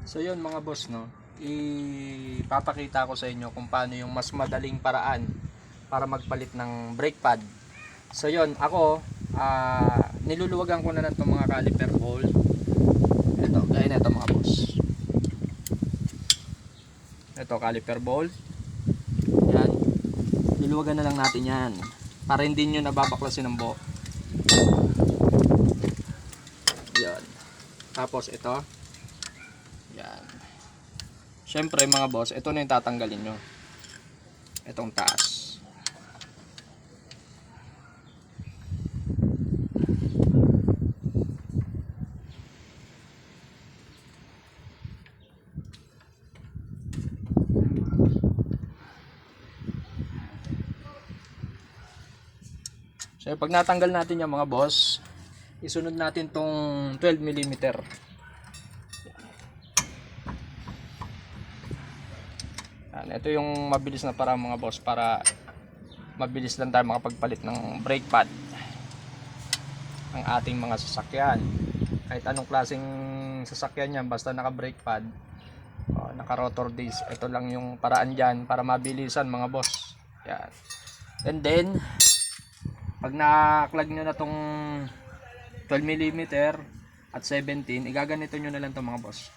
So yun mga boss, no, ipapakita ko sa inyo kung paano yung mas madaling paraan para magpalit ng brake pad. So yun, ako niluluwagan ko na lang itong mga caliper bowl. Ito, gaya na ito mga boss. Ito, caliper bowl. Yan, luluwagan na lang natin yan para hindi nyo nababaklasin ng buo. Yan. Tapos ito, yan. Syempre mga boss, ito na yung tatanggalin nyo. Itong taas. So pag natanggal natin yung mga boss, isunod natin tong 12 mm. Ito yung mabilis na para mga boss, para mabilis lang tayo makapagpalit ng brake pad ng ating mga sasakyan. Kahit anong klaseng sasakyan yan, basta naka brake pad, naka rotor disc, ito lang yung paraan dyan para mabilisan mga boss. Yan. And then pag nakaklag nyo na tong 12mm at 17, igaganito nyo na lang to mga boss.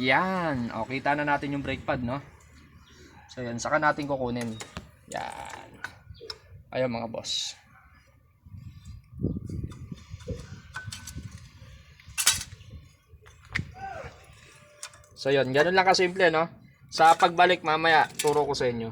Yan, o kita na natin yung brake pad, no? So yan, saka natin kukunin. Yan. Ayun mga boss. So yun, ganun lang kasimple, no? Sa pagbalik mamaya, turo ko sa inyo.